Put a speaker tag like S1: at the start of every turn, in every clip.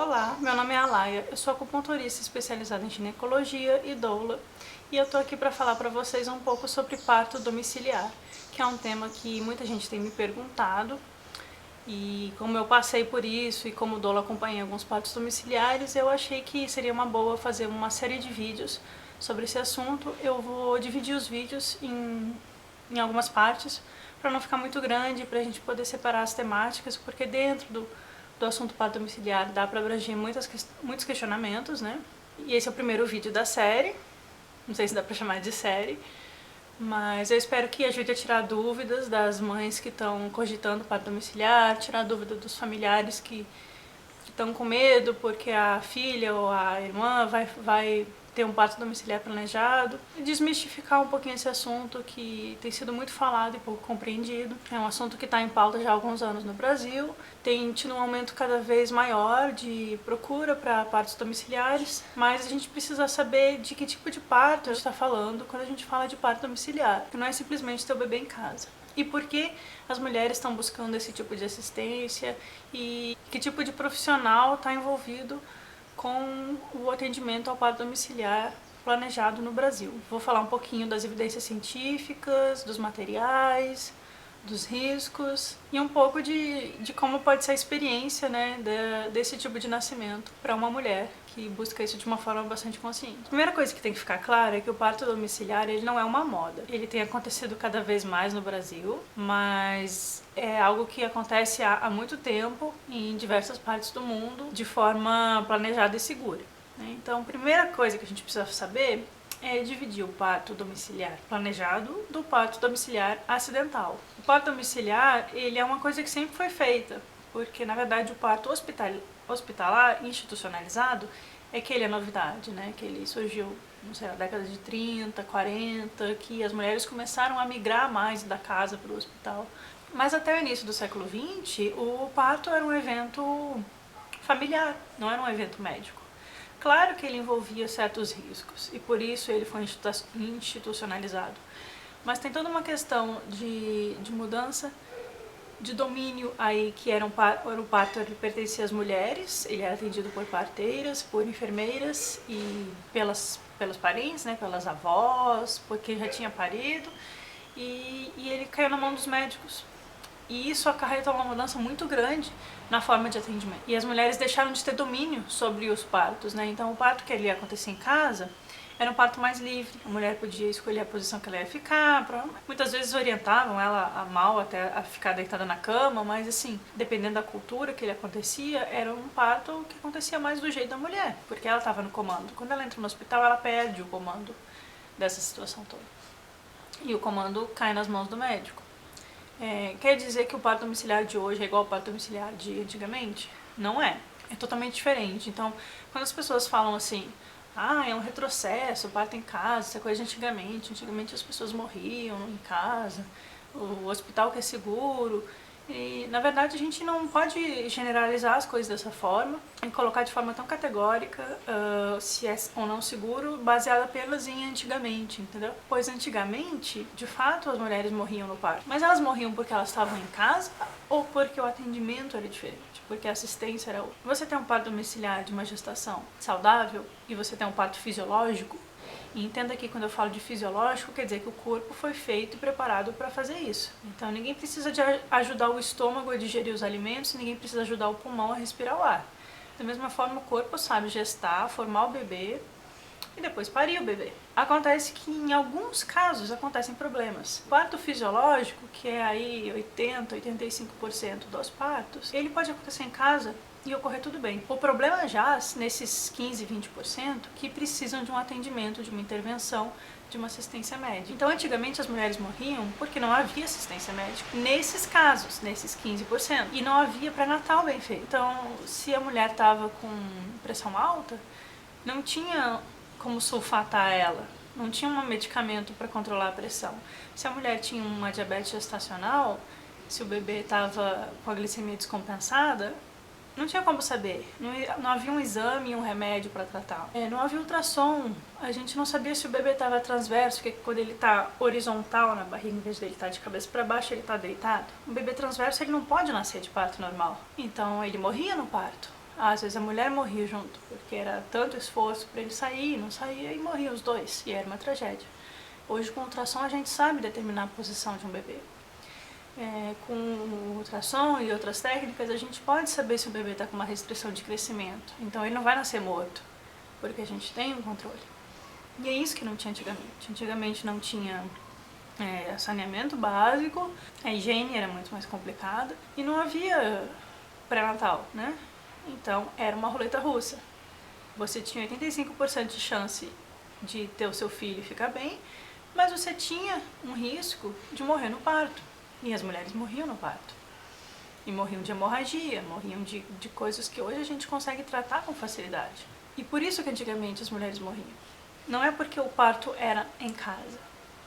S1: Olá, meu nome é Alaia, eu sou acupunturista especializada em ginecologia e doula e eu tô aqui para falar para vocês um pouco sobre parto domiciliar, que é um tema que muita gente tem me perguntado e como eu passei por isso e como doula acompanhei alguns partos domiciliares, eu achei que seria uma boa fazer uma série de vídeos sobre esse assunto. Eu vou dividir os vídeos em algumas partes para não ficar muito grande, para a gente poder separar as temáticas, porque dentro do assunto parto domiciliar dá para abranger muitos questionamentos, né? E esse é o primeiro vídeo da série, não sei se dá para chamar de série, mas eu espero que ajude a tirar dúvidas das mães que estão cogitando parto domiciliar, tirar dúvida dos familiares que estão com medo porque a filha ou a irmã vai ter um parto domiciliar planejado, e desmistificar um pouquinho esse assunto que tem sido muito falado e pouco compreendido. É um assunto que está em pauta já há alguns anos no Brasil, tem tido um aumento cada vez maior de procura para partos domiciliares, mas a gente precisa saber de que tipo de parto a gente está falando quando a gente fala de parto domiciliar, que não é simplesmente ter o bebê em casa. E por que as mulheres estão buscando esse tipo de assistência e que tipo de profissional está envolvido com o atendimento ao parto domiciliar planejado no Brasil. Vou falar um pouquinho das evidências científicas, dos materiais, dos riscos e um pouco de como pode ser a experiência, né, desse tipo de nascimento para uma mulher que busca isso de uma forma bastante consciente. A primeira coisa que tem que ficar clara é que o parto domiciliar ele não é uma moda. Ele tem acontecido cada vez mais no Brasil, mas é algo que acontece há muito tempo em diversas partes do mundo de forma planejada e segura, né? Então, a primeira coisa que a gente precisa saber é dividir o parto domiciliar planejado do parto domiciliar acidental. O parto domiciliar, ele é uma coisa que sempre foi feita, porque na verdade o parto hospitalar institucionalizado é que ele é novidade, né? Que ele surgiu, não sei, na década de 30, 40, que as mulheres começaram a migrar mais da casa para o hospital. Mas até o início do século XX, o parto era um evento familiar, não era um evento médico. Claro que ele envolvia certos riscos e por isso ele foi institucionalizado. Mas tem toda uma questão de mudança de domínio aí, que era o parto que pertencia às mulheres, ele era atendido por parteiras, por enfermeiras e pelos parentes, né, pelas avós, porque já tinha parido, e ele caiu na mão dos médicos. E isso acarretou uma mudança muito grande na forma de atendimento. E as mulheres deixaram de ter domínio sobre os partos, né? Então o parto que ele acontecia em casa era um parto mais livre. A mulher podia escolher a posição que ela ia ficar. Muitas vezes orientavam ela a mal até a ficar deitada na cama, mas assim, dependendo da cultura que ele acontecia, era um parto que acontecia mais do jeito da mulher, porque ela estava no comando. Quando ela entra no hospital, ela perde o comando dessa situação toda. E o comando cai nas mãos do médico. Quer dizer que o parto domiciliar de hoje é igual ao parto domiciliar de antigamente? Não é. É totalmente diferente. Então, quando as pessoas falam assim, é um retrocesso, o parto em casa, isso é coisa de antigamente. Antigamente as pessoas morriam em casa, o hospital que é seguro. E, na verdade, a gente não pode generalizar as coisas dessa forma e colocar de forma tão categórica se é ou não seguro, baseado apenas em antigamente, entendeu? Pois antigamente, de fato, as mulheres morriam no parto. Mas elas morriam porque elas estavam em casa ou porque o atendimento era diferente, porque a assistência era outra. Você tem um parto domiciliar de uma gestação saudável e você tem um parto fisiológico, e entenda que quando eu falo de fisiológico, quer dizer que o corpo foi feito e preparado para fazer isso. Então ninguém precisa de ajudar o estômago a digerir os alimentos, ninguém precisa ajudar o pulmão a respirar o ar. Da mesma forma, o corpo sabe gestar, formar o bebê e depois parir o bebê. Acontece que em alguns casos acontecem problemas. O parto fisiológico, que é aí 80, 85% dos partos, ele pode acontecer em casa e ocorrer tudo bem. O problema jaz nesses 15, 20% que precisam de um atendimento, de uma intervenção, de uma assistência médica. Então, antigamente as mulheres morriam porque não havia assistência médica. Nesses casos, nesses 15%. E não havia pré-natal bem feito. Então, se a mulher estava com pressão alta, não tinha como sulfatar ela. Não tinha um medicamento para controlar a pressão. Se a mulher tinha uma diabetes gestacional, se o bebê estava com a glicemia descompensada, não tinha como saber, não havia um exame e um remédio para tratar. Não havia ultrassom, a gente não sabia se o bebê estava transverso, porque quando ele está horizontal na barriga, em vez de ele estar de cabeça para baixo, ele está deitado. Um bebê transverso ele não pode nascer de parto normal, então ele morria no parto. Às vezes a mulher morria junto, porque era tanto esforço para ele sair, não saía e morriam os dois, e era uma tragédia. Hoje com ultrassom a gente sabe determinar a posição de um bebê. Com o ultrassom e outras técnicas a gente pode saber se o bebê está com uma restrição de crescimento. Então ele não vai nascer morto, porque a gente tem um controle. E é isso que não tinha antigamente. Antigamente não tinha saneamento básico, a higiene era muito mais complicada e não havia pré-natal, né? Então era uma roleta russa. Você tinha 85% de chance de ter o seu filho e ficar bem, mas você tinha um risco de morrer no parto. E as mulheres morriam no parto. E morriam de hemorragia, morriam de coisas que hoje a gente consegue tratar com facilidade. E por isso que antigamente as mulheres morriam. Não é porque o parto era em casa,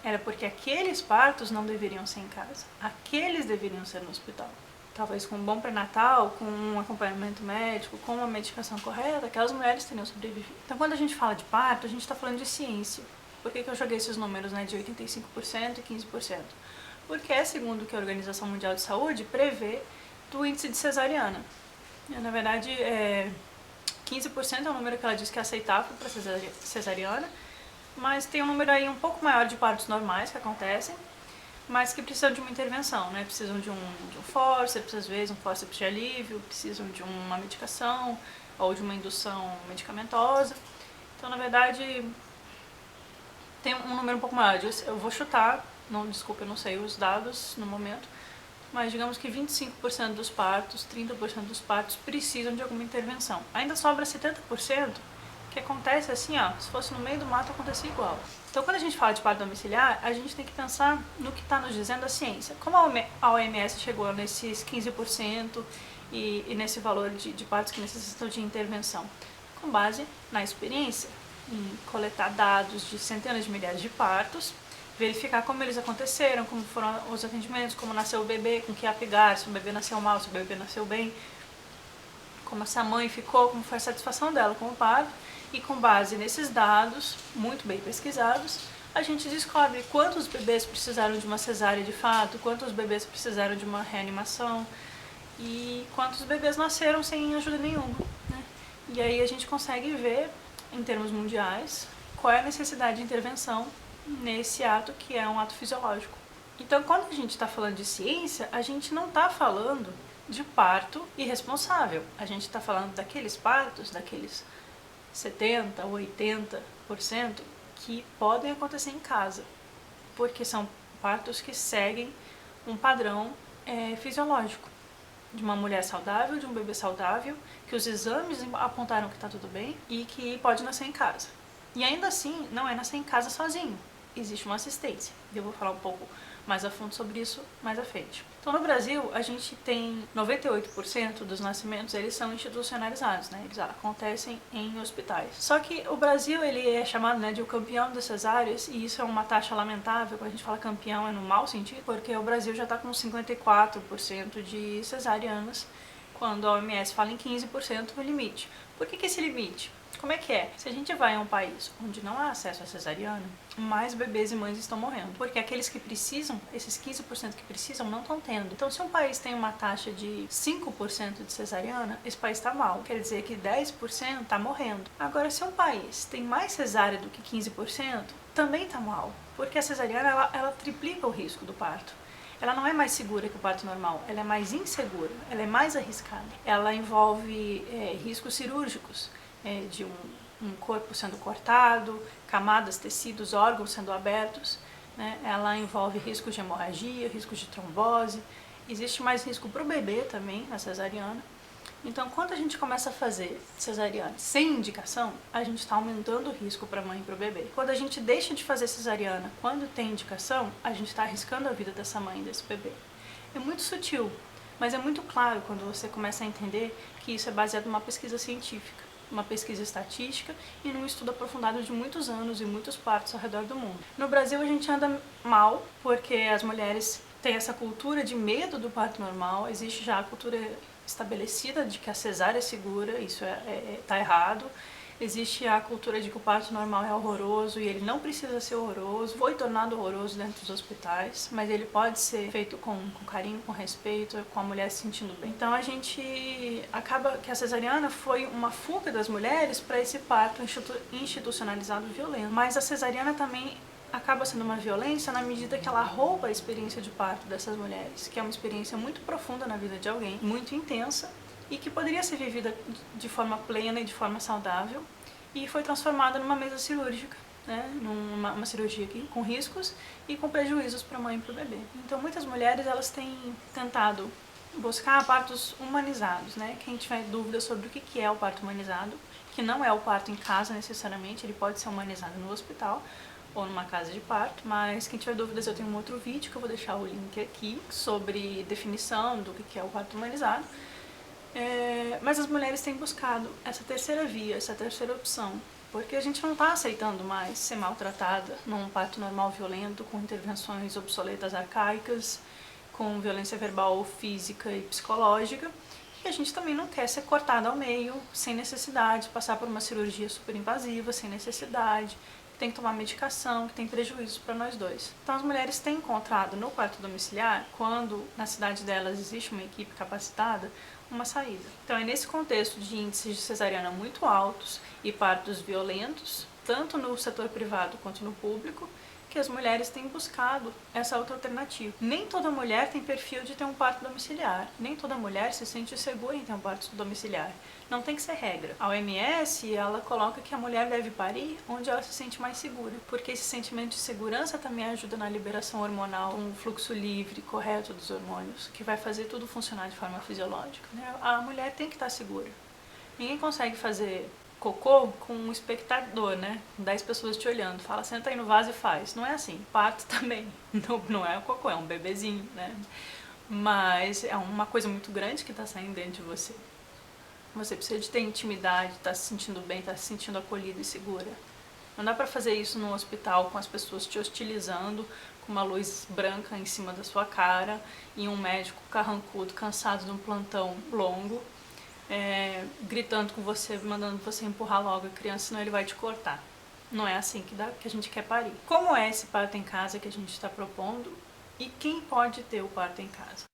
S1: era porque aqueles partos não deveriam ser em casa. Aqueles deveriam ser no hospital. Talvez com um bom pré-natal, com um acompanhamento médico, com uma medicação correta, aquelas mulheres teriam sobrevivido. Então quando a gente fala de parto, a gente está falando de ciência. Por que eu joguei esses números, né, de 85% e 15%? Porque é segundo o que a Organização Mundial de Saúde prevê do índice de cesariana. Na verdade, 15% é o número que ela diz que é aceitável para cesariana, mas tem um número aí um pouco maior de partos normais que acontecem, mas que precisam de uma intervenção, né? Precisam de um fórceps, às vezes um fórceps de alívio, precisam de uma medicação ou de uma indução medicamentosa. Então, na verdade, tem um número um pouco maior. Eu vou chutar, desculpa, eu não sei os dados no momento, mas digamos que 25% dos partos, 30% dos partos precisam de alguma intervenção. Ainda sobra 70%, que acontece assim, ó, se fosse no meio do mato acontecia igual. Então quando a gente fala de parto domiciliar, a gente tem que pensar no que está nos dizendo a ciência. Como a OMS chegou nesses 15% e nesse valor de partos que necessitam de intervenção? Com base na experiência, em coletar dados de centenas de milhares de partos, verificar como eles aconteceram, como foram os atendimentos, como nasceu o bebê, com que apegar, se o bebê nasceu mal, se o bebê nasceu bem, como essa mãe ficou, como foi a satisfação dela com o parto. E com base nesses dados, muito bem pesquisados, a gente descobre quantos bebês precisaram de uma cesárea de fato, quantos bebês precisaram de uma reanimação e quantos bebês nasceram sem ajuda nenhuma, né? E aí a gente consegue ver, em termos mundiais, qual é a necessidade de intervenção nesse ato que é um ato fisiológico. Então, quando a gente está falando de ciência, a gente não está falando de parto irresponsável. A gente está falando daqueles partos, daqueles 70% ou 80% que podem acontecer em casa, porque são partos que seguem um padrão fisiológico de uma mulher saudável, de um bebê saudável, que os exames apontaram que está tudo bem e que pode nascer em casa. E ainda assim, não é nascer em casa sozinho, existe uma assistência. Eu vou falar um pouco mais a fundo sobre isso mais à frente. Então, no Brasil, a gente tem 98% dos nascimentos, eles são institucionalizados, né? Eles acontecem em hospitais. Só que o Brasil, ele é chamado, né, de o campeão das cesáreas, e isso é uma taxa lamentável. Quando a gente fala campeão é no mau sentido, porque o Brasil já está com 54% de cesarianas, quando a OMS fala em 15% no limite. Por que esse limite? Como é que é? Se a gente vai a um país onde não há acesso à cesariana, mais bebês e mães estão morrendo. Porque aqueles que precisam, esses 15% que precisam, não estão tendo. Então, se um país tem uma taxa de 5% de cesariana, esse país está mal. Quer dizer que 10% está morrendo. Agora, se um país tem mais cesárea do que 15%, também está mal. Porque a cesariana, ela triplica o risco do parto. Ela não é mais segura que o parto normal, ela é mais insegura, ela é mais arriscada. Ela envolve riscos cirúrgicos, de um corpo sendo cortado, camadas, tecidos, órgãos sendo abertos, né? Ela envolve riscos de hemorragia, riscos de trombose, existe mais risco para o bebê também, na cesariana. Então, quando a gente começa a fazer cesariana sem indicação, a gente está aumentando o risco para a mãe e para o bebê. Quando a gente deixa de fazer cesariana quando tem indicação, a gente está arriscando a vida dessa mãe e desse bebê. É muito sutil, mas é muito claro quando você começa a entender que isso é baseado numa pesquisa científica, uma pesquisa estatística e num estudo aprofundado de muitos anos e muitos partos ao redor do mundo. No Brasil, a gente anda mal porque as mulheres têm essa cultura de medo do parto normal, existe já a cultura estabelecida de que a cesárea é segura, isso tá errado. Existe a cultura de que o parto normal é horroroso e ele não precisa ser horroroso. Foi tornado horroroso dentro dos hospitais, mas ele pode ser feito com carinho, com respeito, com a mulher se sentindo bem. Então a gente acaba que a cesariana foi uma fuga das mulheres para esse parto institucionalizado violento. Mas a cesariana também acaba sendo uma violência na medida que ela rouba a experiência de parto dessas mulheres, que é uma experiência muito profunda na vida de alguém, muito intensa, e que poderia ser vivida de forma plena e de forma saudável, e foi transformada numa mesa cirúrgica, né? Uma cirurgia aqui, com riscos e com prejuízos para a mãe e para o bebê. Então muitas mulheres elas têm tentado buscar partos humanizados, né? Quem tiver dúvida sobre o que é o parto humanizado, que não é o parto em casa necessariamente, ele pode ser humanizado no hospital ou numa casa de parto, mas quem tiver dúvidas eu tenho um outro vídeo que eu vou deixar o link aqui sobre definição do que é o parto humanizado. Mas as mulheres têm buscado essa terceira via, essa terceira opção, porque a gente não está aceitando mais ser maltratada num parto normal violento, com intervenções obsoletas arcaicas, com violência verbal, física e psicológica, e a gente também não quer ser cortada ao meio, sem necessidade, passar por uma cirurgia super invasiva, sem necessidade, que tem que tomar medicação, que tem prejuízos para nós dois. Então as mulheres têm encontrado no parto domiciliar, quando na cidade delas existe uma equipe capacitada, uma saída. Então é nesse contexto de índices de cesariana muito altos e partos violentos, tanto no setor privado quanto no público, que as mulheres têm buscado essa outra alternativa. Nem toda mulher tem perfil de ter um parto domiciliar, nem toda mulher se sente segura em ter um parto domiciliar. Não tem que ser regra. A OMS, ela coloca que a mulher deve parir onde ela se sente mais segura, porque esse sentimento de segurança também ajuda na liberação hormonal, um fluxo livre, correto dos hormônios, que vai fazer tudo funcionar de forma fisiológica, né? A mulher tem que estar segura. Ninguém consegue fazer cocô com um espectador, né? 10 pessoas te olhando, fala, senta aí no vaso e faz. Não é assim. Parto também. Não é o cocô, é um bebezinho, né? Mas é uma coisa muito grande que está saindo dentro de você. Você precisa de ter intimidade, estar se sentindo bem, estar se sentindo acolhida e segura. Não dá para fazer isso num hospital com as pessoas te hostilizando, com uma luz branca em cima da sua cara e um médico carrancudo, cansado de um plantão longo, gritando com você, mandando você empurrar logo a criança, senão ele vai te cortar. Não é assim que a gente quer parir. Como é esse parto em casa que a gente está propondo e quem pode ter o parto em casa?